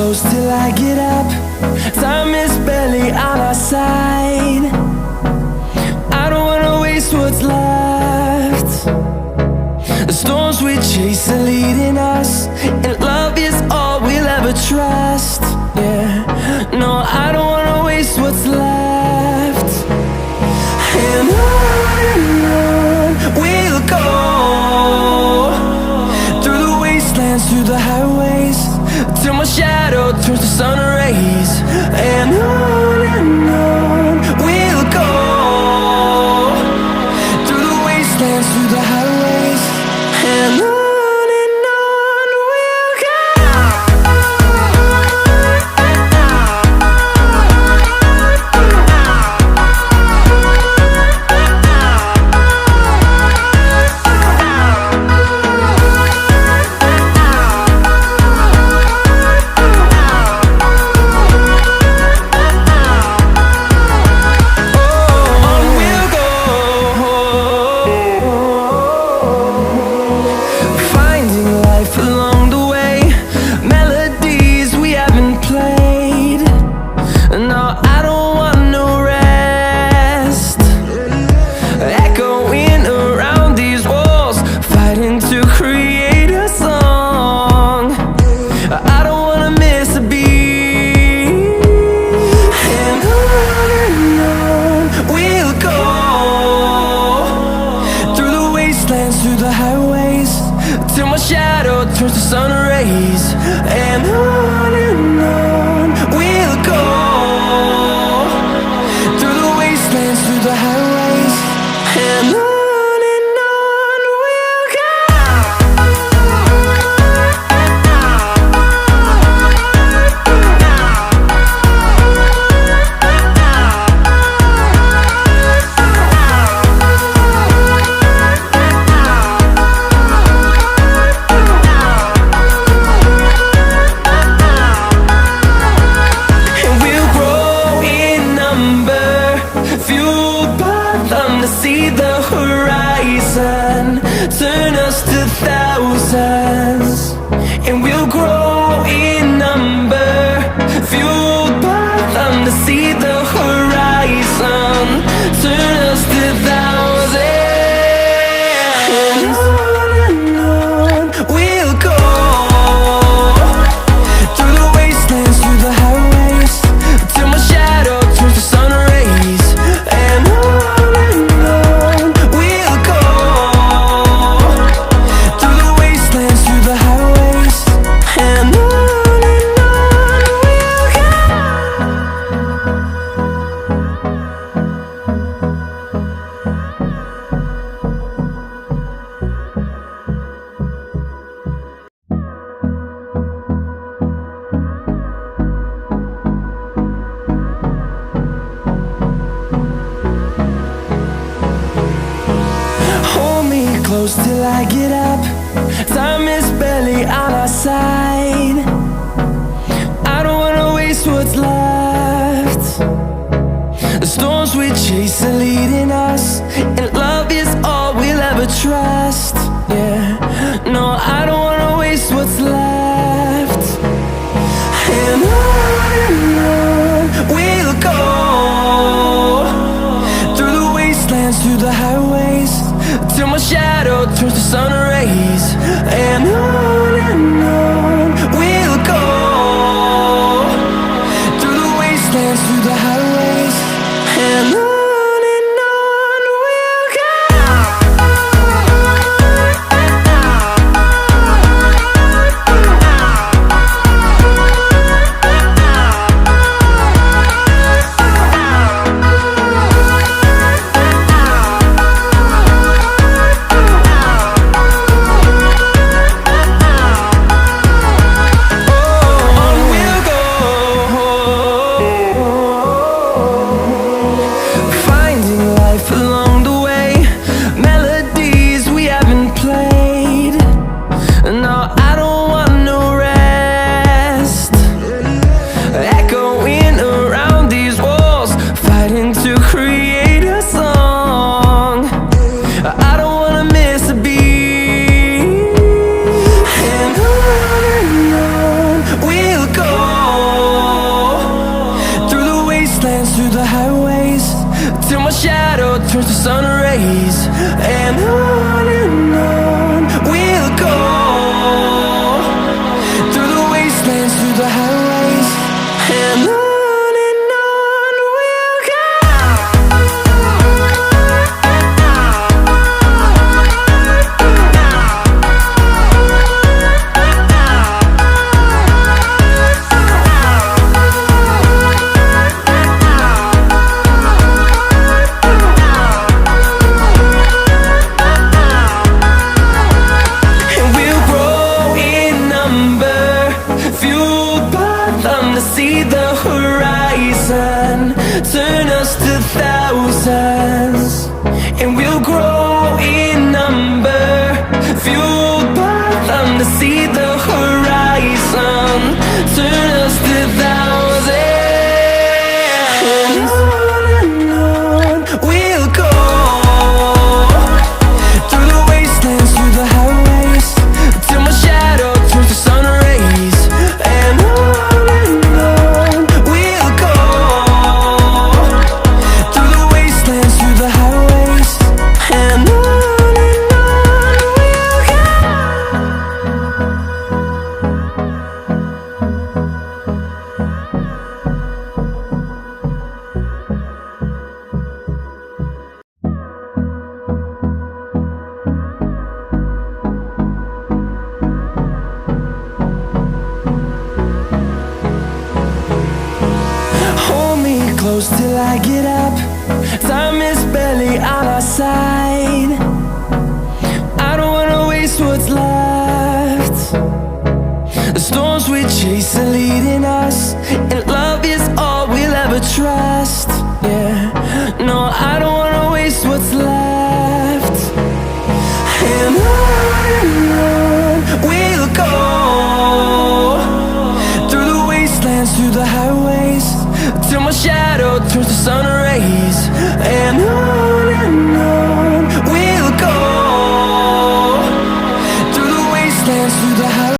close till I get up. Time is barely on our side. I don't wanna waste what's left. The storms we chase are leading us, and love is all we'll ever trust. Yeah, no, I don't wanna waste what's left. And on we'll go, through the wastelands, through the highways, till my shadow turns to sun rays. And on we'll go, through the wastelands, through the highways, and on we'll go. Through the highways, till my shadow turns to sun rays. And on we'll go, through the wastelands, through the highways, and on we'll go. See the horizon, turn us to thousands, and we'll grow in number, fueled by them. To see the horizon, turn us to thousands, and on we'll go, through the wastelands, through the highways, till my shadow turns to sun rays. And close till I get up. Time is barely on our side. I don't wanna waste what's left. The storms we chase are leading us, and love is all we'll ever trust. Yeah, no, I don't wanna waste what's left. And on we'll go, through the wastelands, through the highways, till my shadow turns to sun rays. And on we'll go, through the wastelands, through the highways, and on we'll go. wastelands, through the highways, till my shadow turns to sun rays. And on we'll go, through the wastelands, through the highways, and on. See the horizon, turn us to thousands, and we'll grow in number, fueled by them to see the horizon, turn us to thousands, and on we'll go, through the wastelands, through the highways, till my shadow turns to sun rays. And close till I get up. Time is barely on our side. I don't wanna waste what's left. The storms we chase are leading us, and love is all we'll ever trust. Yeah, no, I don't wanna waste what's left. And on we'll go, through the wastelands, through the highways, till my shadow turns to sun rays. And on